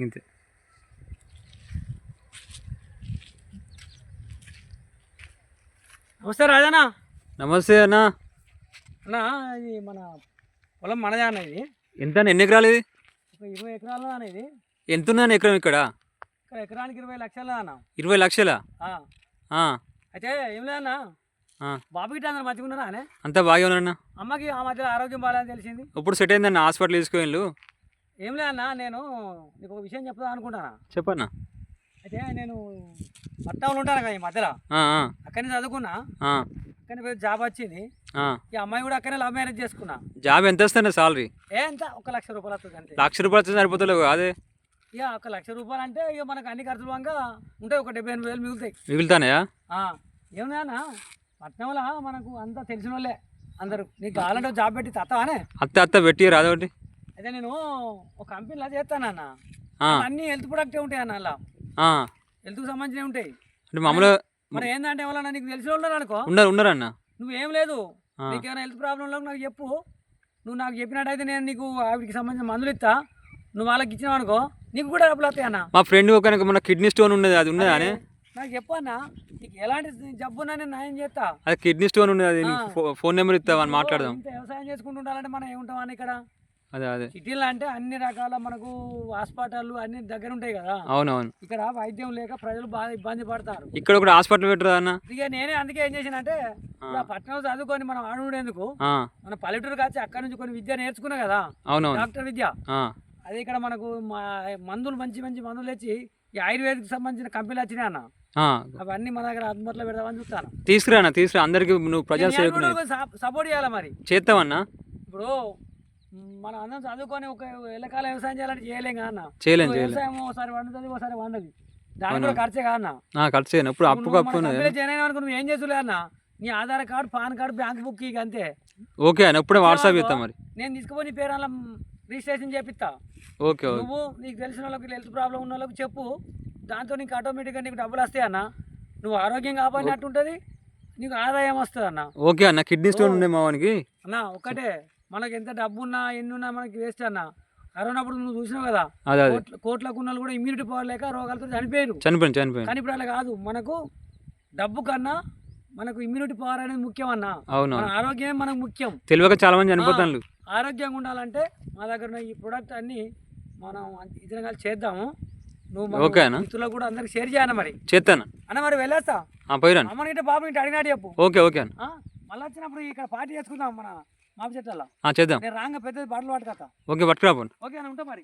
ఇంతే. నమస్తే రాజానా. నమస్తే అన్న. అన్న ఇది మన పొలం మనదే అన్న. ఇది ఎంత ఎన్ని ఎకరాలు? ఇది ఒక 20 ఎకరాలు అన్న. ఇది ఎంత ఉందన్న ఎకరం? ఇక్కడ ఎకరానికి 20 లక్షలు అన్న. 20 లక్షలా? అయితే ఏం లేదన్నా, బాబు గిట్ట అందరు మంచిగా ఉన్నారా అనే? అంతా బాగా ఉన్నారన్న. అమ్మకి ఆ మధ్యలో ఆరోగ్యం బాగాలేదని తెలిసింది. ఇప్పుడు సెట్ అయిందన్న, హాస్పిటల్ తీసుకెళ్ళు. ఏం లేదన్నా, నేను నీకు ఒక విషయం చెప్తా అనుకుంటానా. చెప్పన్నా. అయితే నేను పట్టణంలో ఉంటాను కదా ఈ మధ్యలో, అక్కడనే చదువుకున్నా. అక్కడనే పోయి జాబ్ వచ్చింది. ఈ అమ్మాయి కూడా అక్కడనే లవ్ మ్యారేజ్ చేసుకున్నా. జాబ్ ఎంత వస్తుంది సాలరీ? ఎంత 1 లక్ష రూపాయలు వస్తుంది అంతే. 1 లక్ష రూపాయలు వస్తుంది సరిపోతలేవు అదే. ఇక 1 లక్ష రూపాయలు అంటే ఇక మనకు అన్ని ఖర్చులు వంగా ఉంటాయి. ఒక 78,000 మిగులుతాయి. మిగులుతానయా? ఏమన్నా పట్నంలో మనకు అంతా తెలిసిన వాళ్ళే అందరూ. నీకు కావాలంటే జాబ్ పెట్టి తత్తానే అత్త పెట్టి రాదొకటి. అయితే నేను ఒక కంపెనీలో చేస్తానన్న. అన్ని హెల్త్ ప్రొడక్టే ఉంటాయి అన్న. అలా హెల్త్కి సంబంధించినవి ఉంటాయి. అంటే మామూలుగా మరి ఏంటంటే ఎవరన్నా నీకు తెలిసిన ఉన్నారు అనుకో, ఉన్నారన్న. నువ్వేం లేదు, నీకేమైనా హెల్త్ ప్రాబ్లం ఉన్నా నాకు చెప్పు. నువ్వు నాకు చెప్పినట్టయితే నేను నీకు ఆవిడికి సంబంధించిన మందులు ఇస్తా. నువ్వు వాళ్ళకి ఇచ్చినావు అనుకో, నీకు కూడా డబ్బులు వస్తాయి అన్న. మా ఫ్రెండ్ ఒక మన కిడ్నీ స్టోన్ ఉన్నది, అది ఉన్నదా అని నాకు చెప్పు అన్న. నీకు ఎలాంటి జబ్బు ఉన్నా నేను న్యాయం చేస్తా. అది కిడ్నీ స్టోన్ ఉన్నది, అది ఫోన్ నెంబర్ ఇస్తావా అని మాట్లాడదాం. వ్యవసాయం చేసుకుంటూ ఉండాలంటే మనం ఏముంటాం అని ఇక్కడ అదే సిటీలో అంటే అన్ని రకాల మనకు హాస్పిటల్ అన్ని దగ్గర ఉంటాయి కదా. అవునవును. ఇక్కడ వైద్యం లేక ప్రజలు బాగా ఇబ్బంది పడతారు. ఇక్కడ ఒకటి హాస్పిటల్ పెట్టరా అన్న? ఇక నేనే అందుకే ఏం చేసినంటే, పట్టణంలో చదువుకొని మనం ఆడుండేందుకు మన పల్లెటూరుకి వచ్చి అక్కడ నుంచి కొన్ని విద్య నేర్చుకున్నా కదా. అవునవును. డాక్టర్ విద్య. అది ఇక్కడ మనకు మందులు మంచి మంచి మందులు తెచ్చి ఈ ఆయుర్వేదిక్ సంబంధించిన కంపెనీలు వచ్చినాయి అన్న. అవన్నీ మన దగ్గర అందుబాటులో పెడదామని చూస్తాను. తీసుకురా అందరికి. నువ్వు ప్రజా సపోర్ట్ చేయాలి. మరి చేస్తావన్నా? ఇప్పుడు మనం అందరం చదువుకొని ఒక ఎల్లకాల వ్యవసాయం చేయాలంటే చేయలేం కదా. వ్యవసాయం ఒకసారి వండుతుంది, ఒకసారి వండదు. దానికి కూడా ఖర్చే కాదన్న. ఖర్చు ఇప్పుడు అప్పు చేయను అనుకో, నువ్వు ఏం చేసులే అన్న. నీ Aadhaar card, pan card, bank book ఇక అంతే. ఓకే అన్న, ఇప్పుడే వాట్సాప్ చేస్తా. మరి నేను తీసుకుపోయి నీ పేరు అలా రిజిస్ట్రేషన్ చేపిస్తా. ఓకే. నువ్వు నీకు తెలిసిన వాళ్ళకి హెల్త్ ప్రాబ్లం ఉన్న వాళ్ళకి చెప్పు. దాంతో నీకు ఆటోమేటిక్గా నీకు డబ్బులు వస్తాయి అన్న. నువ్వు ఆరోగ్యం కాపాడినట్టు ఉంటుంది, నీకు ఆదాయం వస్తుంది అన్న. ఓకే అన్న. కిడ్నీ స్టోన్ ఉండే మావానికి అన్న. ఒక్కటే, మనకి ఎంత డబ్బు ఉన్నా ఎన్ని ఉన్నా మనకి వేస్ట్ అన్న. కరోనా అప్పుడు నువ్వు చూసినావు కదా, కోట్లకు ఉన్న కూడా ఇమ్యూనిటీ పవర్ లేక రోగాలతో చనిపోయారు. కానీ ఇప్పుడు అలా కాదు. మనకు డబ్బు కన్నా మనకు ఇమ్యూనిటీ పవర్ అనేది ముఖ్యం అన్న. మన ఆరోగ్యమే మనకు ముఖ్యం. తెలియక చాలా మంది చనిపోతారు. ఆరోగ్యంగా ఉండాలంటే మా దగ్గర ఈ ప్రొడక్ట్ అన్ని మనం ఇద్దరం కలిసి చేద్దాము. నువ్వు మిత్రులకు కూడా అందరికి షేర్ చేయాలి. మరి చేస్తాను అన్న. మరి వెళ్ళేస్తా. అమ్మ ఇంటే బాబు ఇంటి అడిగినట్టు చెప్పు. ఓకే అన్న. మళ్ళీ వచ్చినప్పుడు ఇక్కడ పార్టీ చేసుకుందాం మన మాపు చెట్ల. చేద్దాం. నేను రాంగ పెద్దది బట్టలు పట్టుకొస్తా. ఓకే, పట్టుకురా. ఓకే అని ఉంటా మరి.